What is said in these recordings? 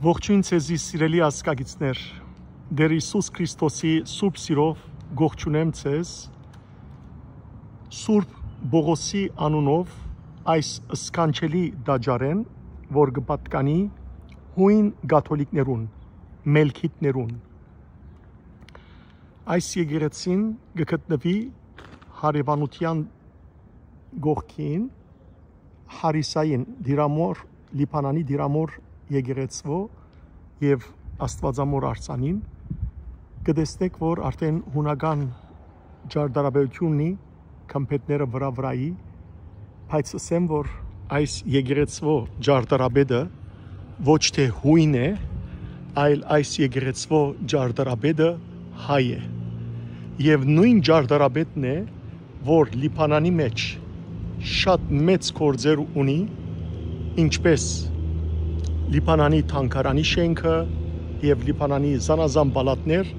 Ողջույն ցեզի սիրելի ազգագիցներ, Տեր Հիսուս Քրիստոսի սուրբ սիրով գողջունեմ ցեզ, Սուրբ Բողոսի անունով այս սքանչելի դաջարեն, որ կպատկանի հույն կաթոլիկներուն, մելքիթներուն։ Այս եկեղեցին կգտնվի հարևանության գողքին, Հարիսային դիրամոր, Լիբանանի դիրամոր եկեղեցվո եւ Աստվածամոր արձանին կտեսնեք, որ արդեն հունական ջարդարաբերությունի կամպետները վրայի, բայց ասեմ, որ այս եկեղեցվո ջարդարաբեդը ոչ թե հույն է, այլ այս եկեղեցվո ջարդարաբեդը հայ է։ Եվ նույն ջարդարաբեդն է, որ Լիբանանի մեջ շատ մեծ գործեր ունի, ինչպես Լիբանանի թանգարանի շենքը եւ Լիբանանի զանազան բալատներ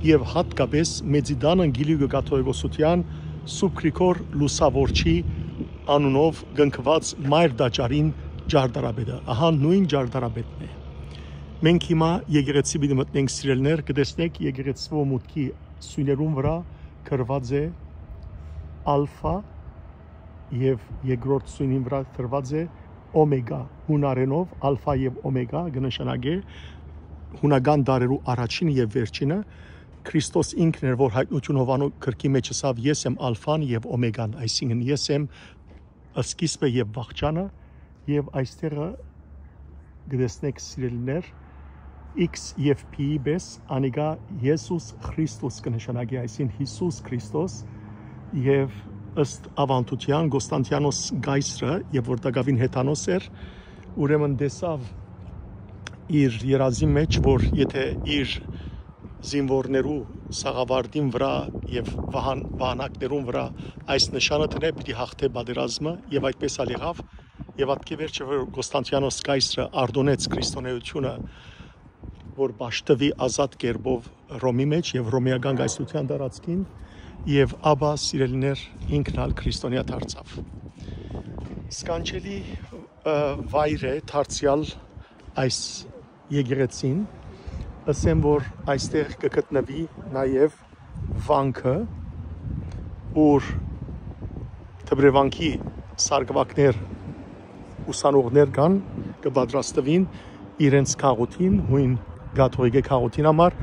եւ հատկապես Մեծիդան Անգլիգ կաթողիկոսության Սուրբ Գրիգոր Լուսավորչի անունով գնքված մայր դաջարին ջարդարաբեդը։ Ահա նույն ջարդարաբեդն է։ Մենք հիմա եկեղեցի պիտի մտնենք սիրելներ, կտեսնեք եկեղեցվո մուտքի սույներուն վրա գրված է ալֆա եւ երկրորդ սույնին վրա գրված է օմեգա, հունարենով ալֆա եւ օմեգա կնշանակե հունական դարերու առաջինը եւ վերջինը։ Քրիստոս ինքն էր, որ հայտնություն Հովանու գրքի մեջ ասավ, ես եմ ալֆան եւ օմեգան, այսինքն ես եմ սկիզբը եւ վախճանը, եւ այստեղը գտեսնեք սիրելիներ X եւ P-ի պես անիգա Եսուս Քրիստոս կնշանակի, այսինքն Հիսուս Քրիստոս եւ ըստ ավանդության Կոստանդիանոս գայսրը, եւ որ դակավին հեթանոս էր, ուրեմն տեսավ իր երազի մեջ, որ եթե իր զինվորներու սաղավարտին վրա եւ վահանակներուն վրա այս նշանը տնե, պիտի հաղթե պատերազմը, եւ այդպես ալիղավ, եւ ատկե վերջը որ Կոստանդիանոս գայսրը արդոնեց քրիստոնեությունը, որ բաշտվի ազատ կերպով Ռոմի մեջ եւ ռոմեական գայսրության տարածքին, եւ աբա սիրելիներ ինքն ալ քրիստոնյա դարձավ։ Սքանչելի վայր է դարձյալ այս եկեղեցին, ասեմ, որ այստեղ կգտնվի նաեւ վանքը, որ թբրևանքի սարգվակներ ուսանողներ կան կպատրաստվին իրենց քաղաքին, հույն կաթողիկե քաղաքին համար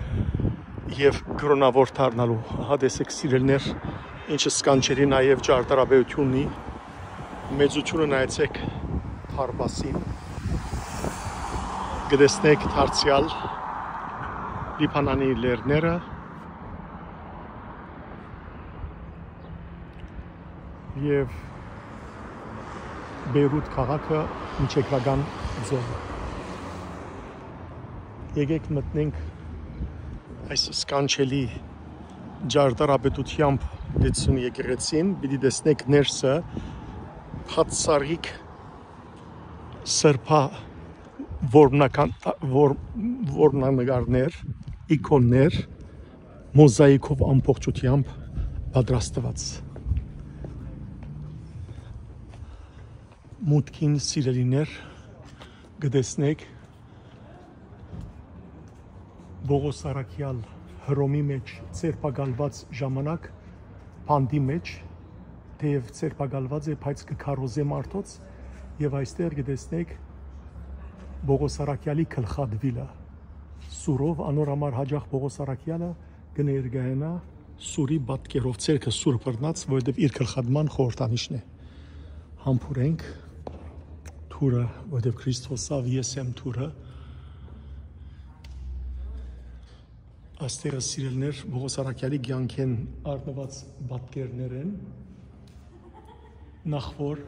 եւ գրոնավոր դառնալու։ Ահա տեսեք սիրելներ, ինչը սքանչելի նաեւ ջարդարաբերություն ունի, մեծությունը նայեցեք Թարբասին, գտեսնեք դարձյալ Լիբանանի լեռները եւ Բեյրութ քաղաքը միջեկրական զոնը։ Եկեք մտնենք այս սքանչելի ջարդարաբերությամբ դեցուն եկեղեցին, պիտի տեսնեք ներսը հացարիկ սրբա որմնանկարներ, իքոններ, մոզաիկով ամբողջությամբ պատրաստված։ Մուտքին սիրելիներ կտեսնեք Բողոս Արաքյալ Հռոմի մեջ ցերպակալված ժամանակ բանդի մեջ, թեև ցերպակալված է, բայց կքարոզե մարդոց, եւ այստեղ կտեսնեք Բողոս Արաքյալի գլխադվիլը սուրով անոր համար հաջող Բողոս Արաքյալը կներկայանա սուրի պատկերով ցերկը սուր բռնած, որովհետեւ իր գլխադման խորհրդանիշն է։ Համբուրենք թուրը, որովհետեւ Քրիստոսով ես եմ թուրը։ Աստեղը սիրելներ Բողոս Արաքյալի կյանքեն արտնված պատկերներ են, նախ որ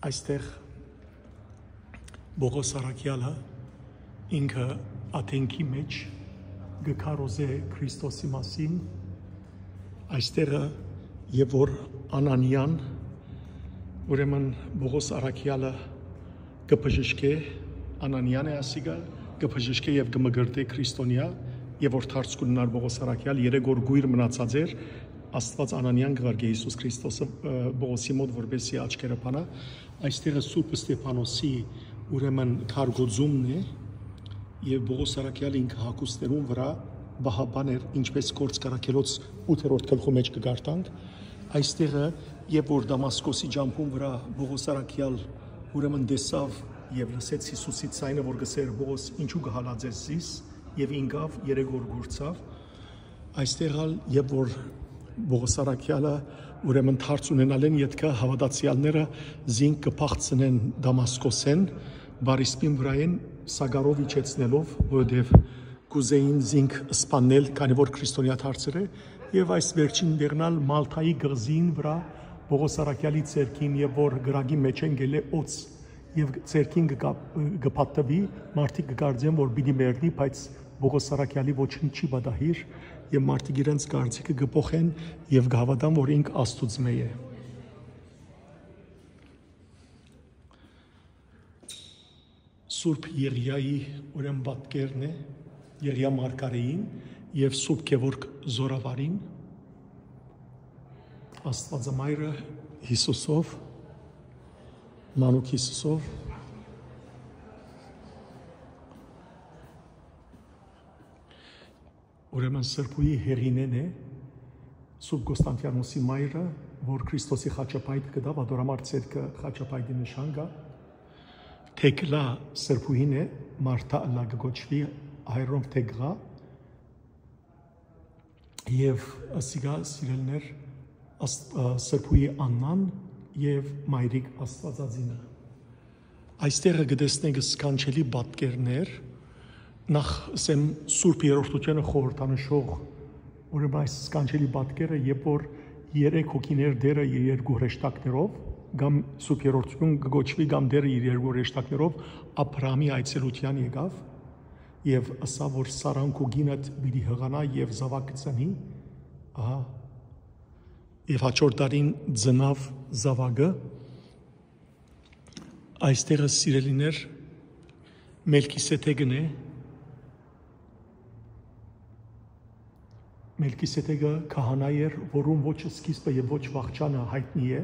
այստեղ Բողոս Արաքյալը ինքը աթենքի մեջ գքարոզե Քրիստոսի մասին, այստեղը եւ որ Անանյան, ուրեմն Բողոս Արաքյալը կբժշկե, Անանյան է ասիգա, կբժշկե եւ կմգրտե քրիստոնյա, եւ որ դարձ կունենար Բողոս Արաքյալ 3 օր գույր մնացած էր, Աստված Անանյան գվարգե Հիսուս Քրիստոսը Բողոսի մոտ որպեսի աչքերը փանա, այստեղը Սուրբ Ստեփանոսի ուրեմն քարգոծումն է եւ Պողոս Սարաքյալը ինքը հակոստերուն վրա բահաբաներ ինչպես գործ կարակելոց 8-րդ գլխի մեջ կգարտանք այստեղը եւ որ Դամասկոսի ջամփուն վրա Պողոս Սարաքյալ ուրեմն տեսավ եւ լսեց Հիսուսի ցայնը որ գսեր Պողոս ինչու գհալածես զիս եւ ինքավ 3 օր գործավ այստեղալ եւ որ Պողոս Սարաքյալը ուրեմն թարց ունենալ են յետքը հավատացյալները զինք կփախցնեն Դամասկոսեն բարիսպին վրային Սագարով իջեցնելով որովհետեւ կուզեին զինք սպանել քանի որ քրիստոնյա դարձել է եւ այս վերջին դեռնալ Մալթայի գղզին վրա Պողոս Սարաքյալի ցերքին եւ որ գրագի մեջ են գելե օծ եւ ցերքին կպատվի մարդիկ կգարձեն որ պիտի մեռնի բայց Պողոս Սարաքյալի ոչինչ չի բադահիր եւ մարդիկ իրենց կարծիքը կփոխեն եւ կհավատան որ ինք Աստուծմե է Սուրբ Եղիայի ուրեմն պատկերն է Եղիա մարգարեին եւ Սուրբ Գևորգ Զորավարին Աստվածամայրը Հիսուսով Մանուկ Հիսուսով ուրեմն Սրբուի հերինեն է Սուրբ Կոստանդիանոսի մայրը որ Քրիստոսի խաչապայտ կդա վադորամար ցերկը խաչապայտի նշան գա Թեկլա Սրբուին է Մարթա լա գոչվի հայրոն Թեգրա եւ ասիգա սիրելներ Սրբուի Աննան եւ Մայրիկ Աստվածածինը այստեղը գտեսնենք սքանչելի պատկերներ նախ ասեմ Սուրբ Երրորդությունը խորհրդանշող ուրեմն այս սքանչելի պատկերը երբ որ 3 հոգիներ դերը իր 2 հրեշտակներով կամ Սուրբ Երրորդություն կգոչվի կամ դերը իր 2 հրեշտակներով Աբրահամի այցելության եկավ եւ ասա որ Սարան քո գինդ պիտի հղանա եւ զավակ կծնի ահա եւ հաջորդ տարին ծնավ զավակը այստեղը սիրելիներ Մելքիսեդեկն է Մելքիսեդեկը քահանա էր որում ոչ սկիզբը եւ ոչ վախճանը հայտնի է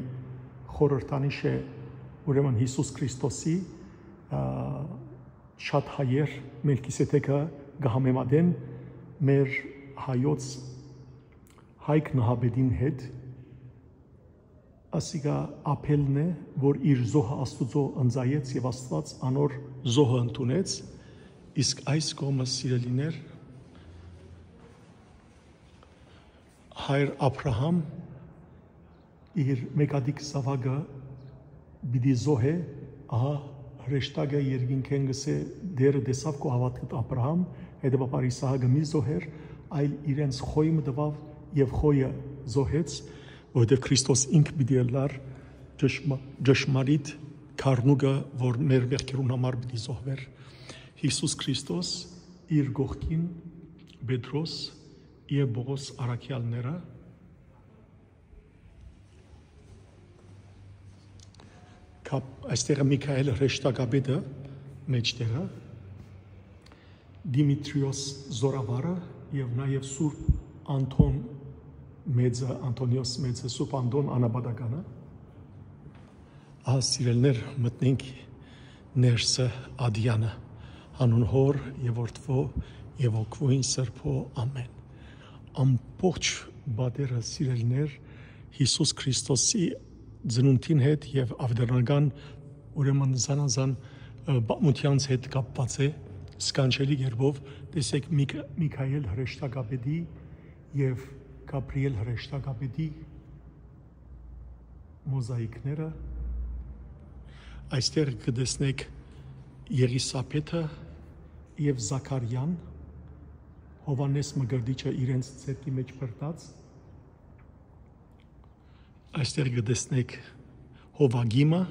խորհրդանիշ է ուրեմն Հիսուս Քրիստոսի շատ հայեր Մելքիսեդեկը գահամեմադեն մեր հայոց Հայք Նահաբեդին հետ ասիգա ապելն է որ իր զոհը Աստուծո ընձայեց եւ Աստված անոր զոհը ընդունեց իսկ այս կողմը սիրելիներ հայր Աբրահամ իր մեկադիկ զավակը բիդի զոհե ահա հրեշտակը երկինքեն գսե դերը դեսավ կո հավատքդ Աբրահամ հետևաբար Իսահակը մի զոհեր այլ իրենց խոյը տվավ եւ խոյը զոհեց որովհետեւ Քրիստոս ինքը պիտի լար ճշմարիտ քառնուկը որ մեր վերքերուն համար պիտի զոհվեր Հիսուս Քրիստոս իր գողքին Պետրոս եւ Պողոս Արաքյալները այստեղ Միքայել հրեշտակաբեդը մեջտեղը Դիմիտրիոս Զորավարը եւ նաեւ Սուրբ Անտոն մեծը Անտոնիոս մեծը Սուրբ Անտոն Անաբադականը ասիրելներ մտնենք ներսը Ադյանը հանուն հոր եւ որդվո եւ օգվույն Սրբո ամեն ամբողջ բادرը սիրելներ Հիսուս Քրիստոսի ծնունդին հետ եւ ավդրանական ուրեմն զանազան բամությանց հետ կապված է սկանչելի երբով տեսեք Միքայել հրեշտակաբեդի եւ Գաբրիել հրեշտակաբեդի մոզաիկները այստեղ կտեսնեք Եղիսապետը եւ Զաքարյան Հովանես Մգրդիչը իրենց ցերկի մեջ բրտած այստեղ կտեսնեք Հովագիմը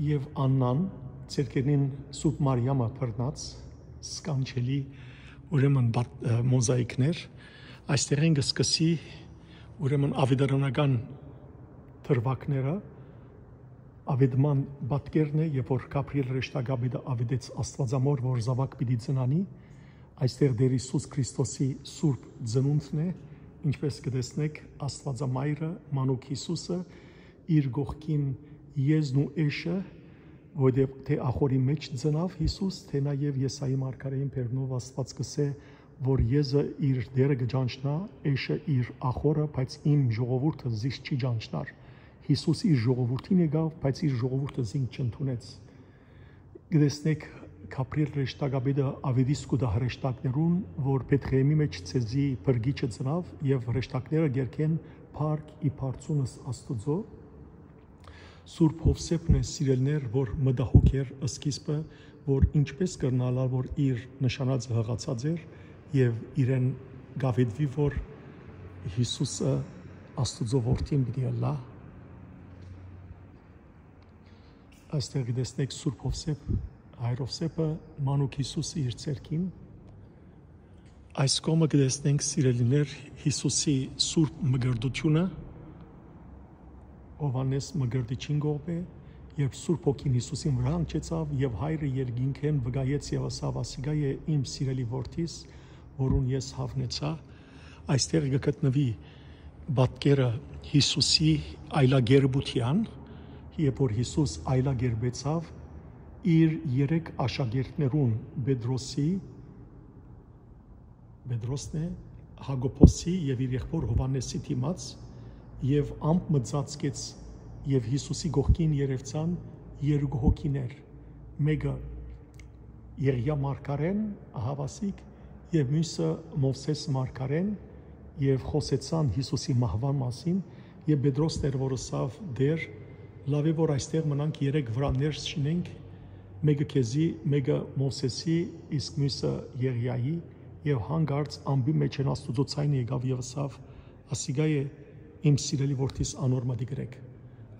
եւ Աննան ցերկերին Սուրբ Մարիամը բրտած սկանչելի ուրեմն մոզաիկներ այստեղ են կսկսի ուրեմն ավետարանական թրվակները ավետման պատկերն է երբ որ Գաբրիել հրեշտակաբեդը ավետեց Աստվածամոր որ զավակ պիտի ծնանի այստեղ Տեր Հիսուս Քրիստոսի Սուրբ ծնունդն է ինչպես կտեսնեք Աստվածամայրը Մանուկ Հիսուսը իր գողքին Եզն ու Էշը որովհետև թե ախորի մեջ ծնավ Հիսուս, թե նաև Եսայի մարգարեին բերնով Աստված կսե, որ Եզը իր դերը կճանչնա, էշը իր ախորը, բայց իմ ժողովուրդը զիս չի ճանչնար։ Հիսուս իր ժողովրդին եկավ, բայց իր ժողովուրդը զինք չընդունեց։ Գտեսնեք Գաբրիել հրեշտակաբեդը ավետիսկու դա հրեշտակներուն, որ Բեթղեհեմի մեջ ցեզի բրգիչը ծնավ եւ հրեշտակները գերքեն փառք ի բարձունս Աստուծո։ Սուրբ Հովսեփն է սիրելներ, որ մտահոգ էր սկիզբը, որ ինչպես կրնալալ, որ իր նշանածը հղացած էր եւ իրեն գավեդվի, որ Հիսուսը Աստուծո որդին պիտի լա։ Այստեղ դեսնեք Սուրբ Հովսեփ Հայրովսեփը մանուկ Հիսուսի իր ցերքին։ Այս կողմը կտեսնենք սիրելիներ Հիսուսի սուրբ մգրդությունը, Հովհաննես մգրդիչին կողմ է, երբ Սուրբ Հոգին Հիսուսին վրա հանգեցավ եւ հայրը երկինքեն վգայեց եւ ասավ ասիգա է իմ սիրելի որդիս, որուն ես հավնեցա։ Այստեղ կգտնվի բատկերը Հիսուսի այլագերբության, երբ որ Հիսուս այլագերբեցավ իր երեք աշակերտներուն Պետրոսն է, Հակոբոսի եւ իր եղբոր Հովհաննեսի դիմաց եւ ամպ մծածկեց եւ Հիսուսի գողքին երևցան երկու հոգիներ, մեկը Եղիա մարգարեն Ահավասիկ եւ մյուսը Մովսես մարգարեն եւ խոսեցան Հիսուսի մահվան մասին եւ Պետրոսն էր, որ ասավ դեր լավ է որ այստեղ մնանք երեք վրաններ շինենք, մեկը քեզի, մեկը Մովսեսի, իսկ մյուսը Եղիայի եւ հանգարց ամբի մեջ են Աստուծո ցայնը եկավ եւ ասավ ասիգա է իմ սիրելի որդիս անոր մատի գրեք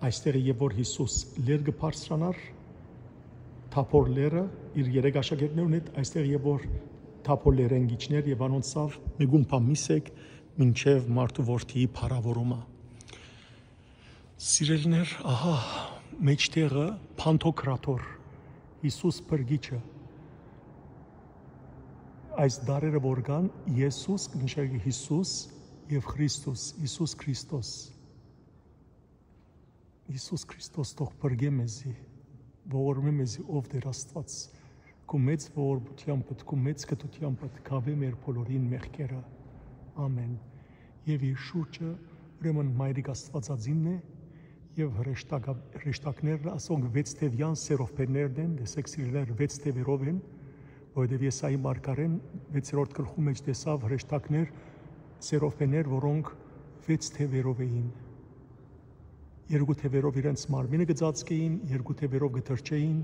այստեղ եւ որ Հիսուս լեր կբարձրանար թափոր լերը իր երեք աշակերտներուն հետ այստեղ եւ որ թափոր լերեն գիչներ եւ անոնցավ մեգուն փամիսեք մինչեւ մարդու որդիի փառավորումը սիրելիներ ահա մեջտեղը Փանթոկրատոր Հիսուս բրգիչը այս դարերը որ կան Եսուս կնշանակի Հիսուս եւ Քրիստոս Հիսուս Քրիստոս Հիսուս Քրիստոս թող բրգե մեզի ողորմե մեզի ով դեր Աստված քո մեծ ողորմությամբ քո մեծ կտությամբ կավե մեր բոլորին մեղքերը ամեն եւ իր շուրջը ուրեմն մայրիկ Աստվածածինն է եւ հրեշտակներն ասոնք 6 թևյան սերովբերներն են դեսեք սիրելիներ 6 թևերով են որովհետեւ Եսայի մարգարեն 6-րդ գլխում մեջ տեսավ հրեշտակներ սերովբերներ որոնք 6 թևերով էին 2 թևերով իրենց մարմինը գծածկեին 2 թևերով գտրչեին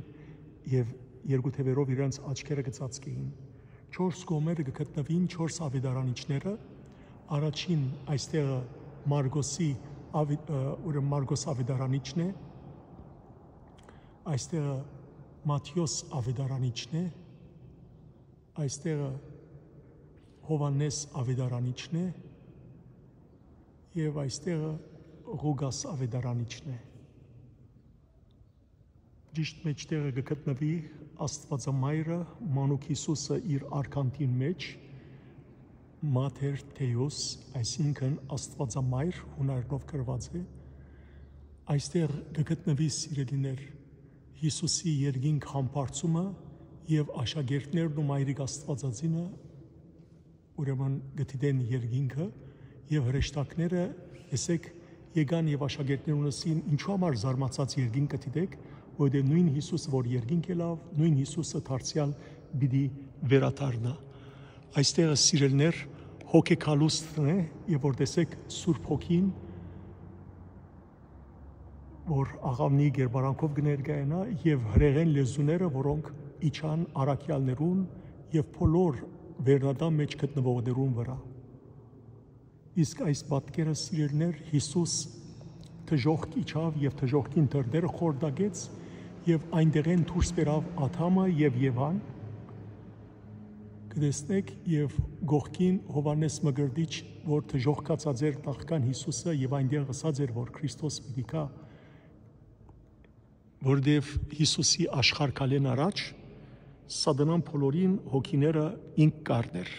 եւ 2 թևերով իրենց աչքերը գծածկեին 4 կողմերը գտնվին 4 ավետարանիչները առաջին այստեղ Մարգոսի ուրեմն Մարգոս ավետարանիչն է այստեղ Մատթեոս ավետարանիչն է այստեղ Հովհաննես ավետարանիչն է եւ այստեղ Ղուգաս ավետարանիչն է ճիշտ մեջտեղը գտնվի Աստվածամայրը մանուկ Հիսուսը իր արքանտին մեջ Mater Theos, այսինքն Աստվածամայր հունարենով գրված է, այստեղ կգտնվի սիրելիներ Հիսուսի երկինք համբարձումը եւ աշակերտներն ու մայրիկ Աստվածածինը ուրեմն գտիդեն երկինքը եւ հրեշտակները եսեք եկան եւ աշակերտներուն ասին ինչու համար զարմացած երկինք գտիդեք որովհետեւ նույն Հիսուսը որ երկինք ելավ նույն Հիսուսը դարձյալ պիտի վերադառնա այստեղ սիրելիներ հոգեկալուստն է եւ որ տեսեք Սուրբ Հոգին որ աղավնի գերբարանքով կներկայանա եւ հրեղեն լեզուները որոնք իջան արաքյալներուն եւ բոլոր վերնադան մեջ գտնվողներուն վրա իսկ այս պատկերը սիրելիներ Հիսուս թժողք իջավ եւ թժողքին դրդերը խորդագեց եւ այնտեղեն դուրս բերավ Ադամը եւ Եվան կտեսնեք եւ գողքին Հովհաննես մգրդիչ որ թժողքացած էր նախքան Հիսուսը եւ այնտեղ ասած էր որ Քրիստոս պիտի գա որտեվ Հիսուսի աշխարհքալեն առաջ Սատանան բոլորին հոգիները ինք կառներ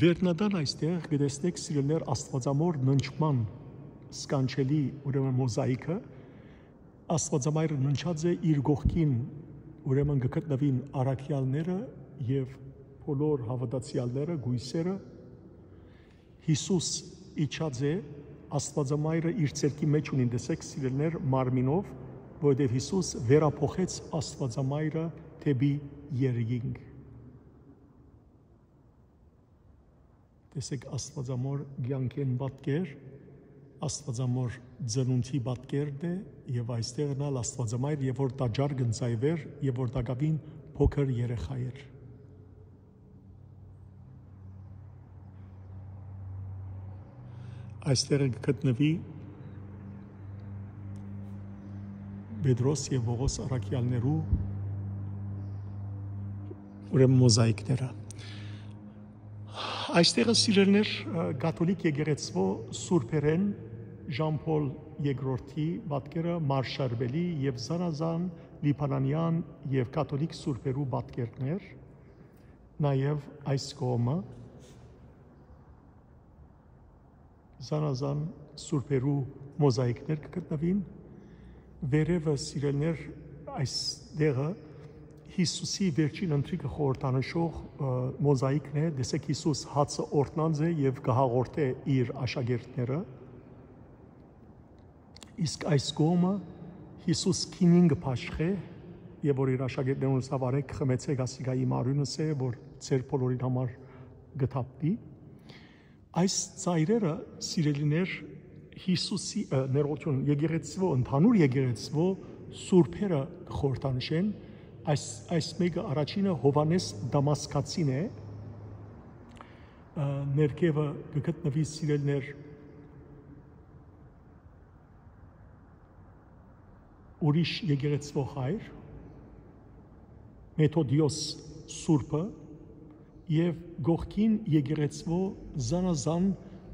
վերնադան այստեղ կտեսնեք սիրելիներ Աստվածամոր ննջման սկանչելի ուրեմն մոզաիկը Աստվածամայրը ննչած է իր գողքին, ուրեմն գտնվին առաքյալները եւ բոլոր հավատացյալները, գույսերը։ Հիսուս իջած է, Աստվածամայրը իր ցերկի մեջ ունին, դեսեք սիրելներ, մարմինով, որովհետեւ Հիսուս վերափոխեց Աստվածամայրը դեպի երկինք։ Տեսեք Աստվածամոր ցանկեն պատկեր, Աստվածամոր ծնունդի պատկերն է եւ այստեղն ալ Աստվածամայր եւ որ տաճար գնցայվեր եւ որ տակավին փոքր երեխա էր։ Այստեղ գտնվի Պետրոս եւ Պողոս առաքյալներու ուրեմն մոզաիկները։ Այստեղ սիրելներ կաթոլիկ եկեղեցու սուրբերեն Ժան-Պոլ II պատկերը Մարշարբելի եւ Զանազան Լիբանանյան եւ կաթոլիկ սուրբերու պատկերներ, նաեւ այս կողմը Զանազան սուրբերու մոզաիկներ կգտնվին, վերևը սիրելներ այս դեղը Հիսուսի վերջին ընթրիքը խորհրդանշող մոզաիկն է, դեսեք Հիսուս հացը օրտնանձ է եւ կհաղորդե իր աշակերտները, իսկ այս կողմը Հիսուս քինին կփաշխե եւ որ իր աշակերտներուն ասավ արեք խմեցեք ասիկա իմ արյունս է որ ձեր բոլորին համար գտապտի։ Այս ծայրերը սիրելիներ Հիսուսի ներողություն եկեղեցու ընդհանուր եկեղեցու սուրբերը խորհրդանշեն, այս մեկը առաջինը Հովանես Դամասկացին է, ներքևը գտնվի սիրելներ ուրիշ եկեղեցու հայր Մեթոդիոս սուրբը եւ գողքին եկեղեցու Զանազան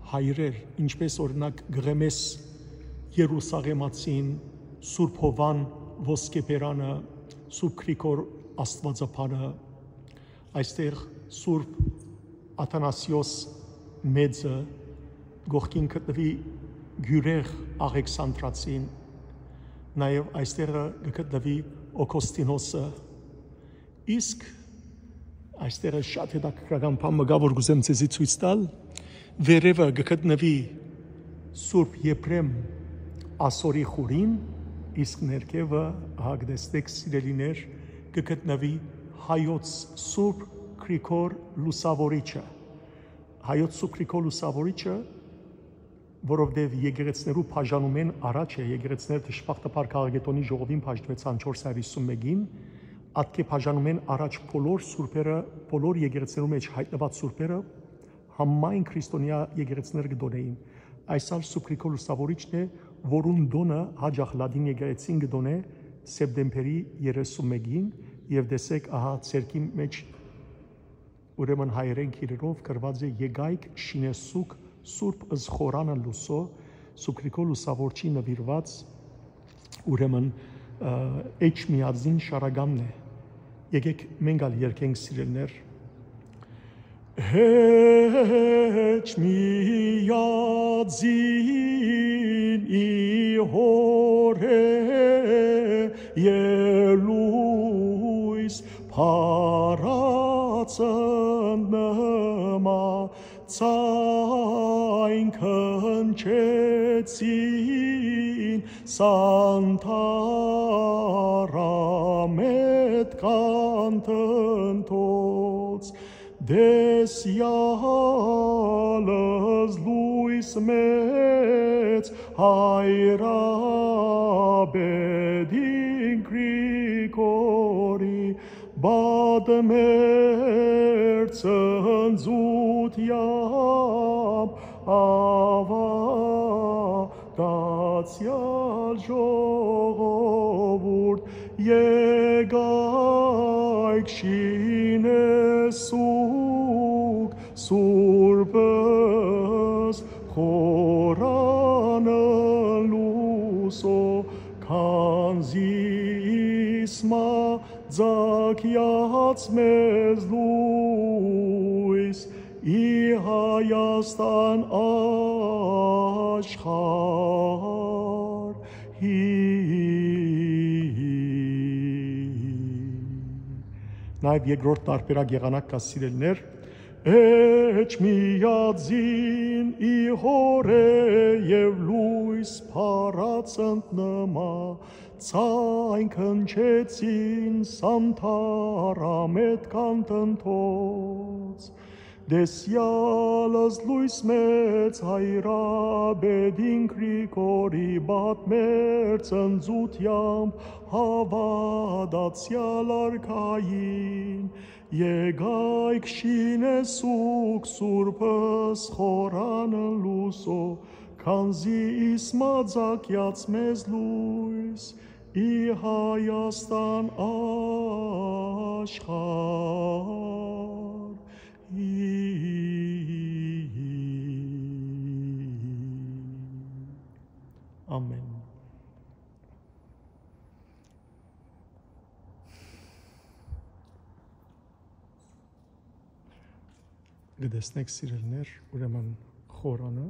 հայրեր, ինչպես օրինակ Գրեմես Երուսաղեմացին, Սուրբ Հովան Ոսկեբերանը, Սուրբ Գրիգոր Աստվածապանը, այստեղ Սուրբ Աթանասիոս Մեծը, գողքին գտնվի Գյուրեղ Աղեքսանդրացին, նաև այստեղ գտնվի Օգոստինոսը, իսկ այստեղ շատ հետաքրքրական բան մգա որ գուզեմ ցեզի ցույց տալ, վերևը գտնվի Սուրբ Եփրեմ Ասորի խուրին, իսկ ներքևը հագդեստեք սիրելիներ կգտնվի հայոց Սուրբ Գրիգոր Լուսավորիչը։ Հայոց Սուրբ Գրիգոր Լուսավորիչը, որովհետև եկեղեցներու բաժանում են առաջ է, եկեղեցները դժբախտաբար քաղաքագետոնի ժողովին բաժնվեցան 451-ին, ատկե բաժանում են առաջ բոլոր սուրբերը, բոլոր եկեղեցներու մեջ հայտնված սուրբերը համայն քրիստոնյա եկեղեցներ կդոնեին։ Այսալ Սուրբ Գրիգոր Լուսավորիչն է, որուն դոնը հաջախ լադին եկեղեցին կդոնե սեպտեմբերի 31-ին եւ դեսեք ահա ցերկի մեջ ուրեմն հայերեն քիրերով գրված է Եկայք Շինեսուկ Սուրբ Զխորանը լուսո Սուրբ Գրիգոր Լուսավորչի նվիրված ուրեմն Էջմիածին շարագամն է։ Եկեք մենք ալ երկենք սիրելներ Հեչ միածին իհորե ելույս պարացն նմա ցայն քնչեցին սանթարամետ կանտնտոց Դեսյալս լույս մեծ հայրաբեդին Գրիգորի բադմեր ծնձությամ ավատացյալ ժողովուրդ Եկայք շինեսուկ սուրբս խորանը լուսո քանզիսմա ձակյաց մեզ լույս ի Հայաստան աշխարհ Նաև երկրորդ տարբերակ եղանակ կա սիրելիներ, Էջ միածին ի հորե և լույս փառածնտ նմա, ցայն քնչեցին սամթարամետ կանտնթոց, դեսյալս լույս մեծ հայրաբեդին Գրիգորի բատմեր ծնծությամբ հավատացյալ արքային, Եկայք շինեսուկ սուրբս խորանը լուսո, քանզի իսմաձակյաց մեզ լույս, ի Հայաստան աշխարհ, Ամեն։ Գտեսնեք սիրելիներ, ուրեմն խորանը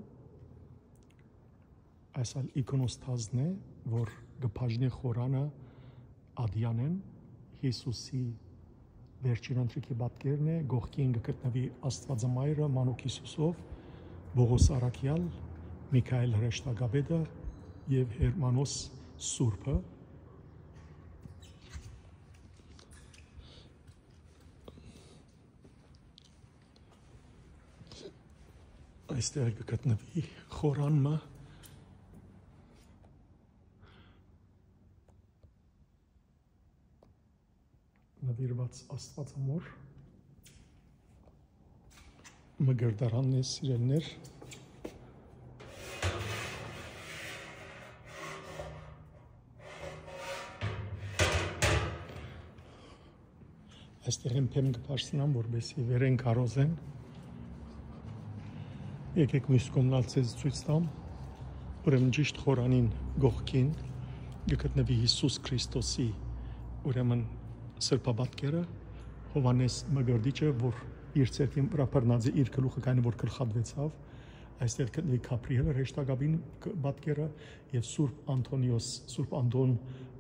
այս այլ իկոնոստազն է, որ գփաժնի խորանը ադյանեն Հիսուսի վերջին ընթրիքի պատկերն է, գողքին գտնվի Աստվածամայրը Մանուկ Հիսուսով, Բողոս Արաքյալ, Միքայել հրեշտակաբեդը եւ Հերմանոս Սուրբը։ Այստեղ գտնվի խորանը նվիրված Աստվածամոր մգրդարանն է սիրելիներ, այստեղ եմ փեմ կպարսնամ, որբեսի վերեն կարոզեն, եկեք մյուս կողմնալ ցեզ ցույց տամ, ուրեմն ճիշտ խորանին գողքին գտնվի Հիսուս Քրիստոսի ուրեմն սրբապատկերը, Հովհաննես Մգրդիչը, որ իր ցերկին վրա բռնած է իր գլուխը կայնը որ գլխատվեցավ, այստեղ գտնվի Գաբրիել հրեշտակաբին պատկերը եւ Սուրբ Անտոնիոս, Սուրբ Անդոն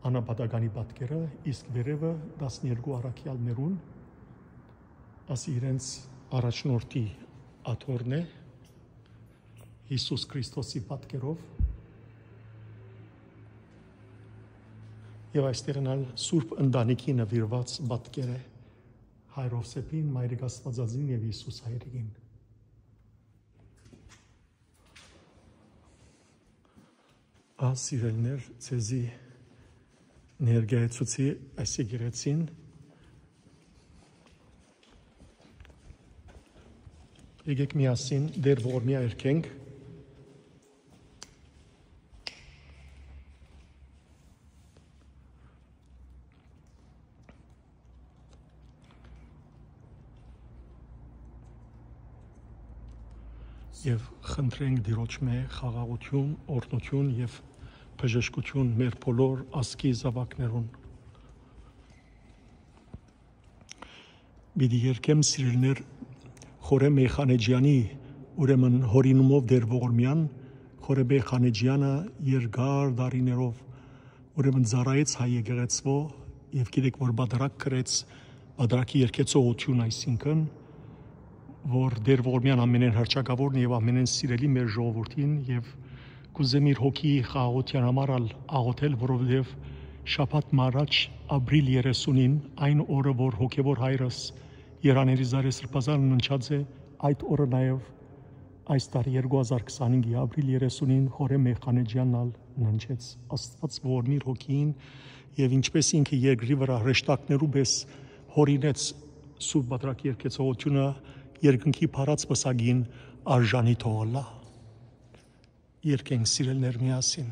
անապատականի պատկերը, իսկ վերևը 12 առաքյալներուն, ասի իրենց առաջնորդի աթոռն է Հիսուս Քրիստոսի պատկերով եւ այստեղ նալ Սուրբ ընտանիքի նվիրված պատկեր է Հայրովսեփին, Մայրիկ Աստվածածին եւ Հիսուս հայրիկին։ Սիրելիներ, ցեզի ներկայացուցի այս եկեղեցին եկեք միասին դեր ողորմյա երգենք եւ խնդրենք Տիրոջ մե խաղաղություն, օրհնություն եւ բժշկություն մեր բոլոր ազգի զավակներուն։ Բիդի երկեմ սիրելիներ Խորե Մեխանեջյանի ուրեմն հորինումով դեր ողորմյան Խորե Մեխանեջյանը երկար դարիներով ուրեմն ծառայեց հայ եկեղեցվո եւ գիտեք որ բادرակ գրեց բادرակի երկեցողություն այսինքն որ դեր ողորմյան ամենեն հրճակավորն եւ ամենեն սիրելի մեր ժողովրդին եւ կուզեմ իր հոգի խաղաղության համար աղոթել, որովհետև շաբաթ մարաջ ապրիլ 30-ին այն օրը, որ հոգևոր հայրս Երաների Զարե Սրբազանը ննչած է, այդ օրը նաև այս տարի 2025-ի ապրիլ 30-ին Խորե Մեխանեջյանն ննչեց։ Աստված ողորմի իր հոգին եւ ինչպես ինքը երկրի վրա հրեշտակներու պես հորինեց Սուրբ Բادرակի երկեցողությունը երկնքի փառած պսակին արժանի թողնա։ Երկենք սիրելներ միասին։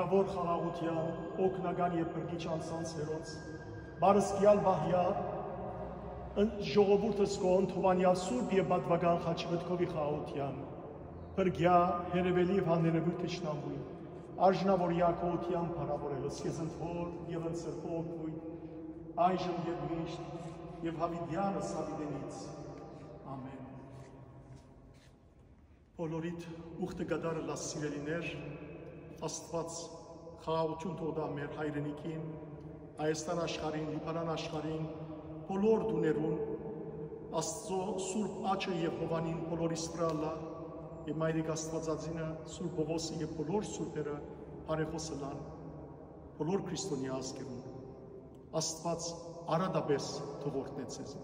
Թագավոր խաղաղության, օգնական եւ բրգիչ անձանց հերոց, բարսկյալ Վահյա, ժողովուրդը սկոն Թովանյալ Սուրբ եւ Բադվագան Խաչմտքովի խաղաղության, բրգյա հերևելի եւ հաներևույթ թշնամուի, արժանավոր Յակոբյան փառավորելս ես ընթոր եւ ընծրփող քույտ, այժմ եւ միշտ եւ հավիտյանը Սավիդենից, ամեն։ Բոլորիդ ուխտը գդարը լաս սիրելիներ, Աստված խաղաղություն թող տա մեր հայրենիքին, Հայաստան աշխարհին, Լիբանան աշխարհին, բոլոր դուներուն, Աստծո սուրբ աչքը եւ հովանին բոլորիս վրա լա, եւ Մայրիկ Աստվածածինը, Սուրբ Պողոսը եւ բոլոր սուրբերը բարեխոսը լան, բոլոր քրիստոնյա ազգերուն։ Աստված արադապես թողորտնեց ձեզ։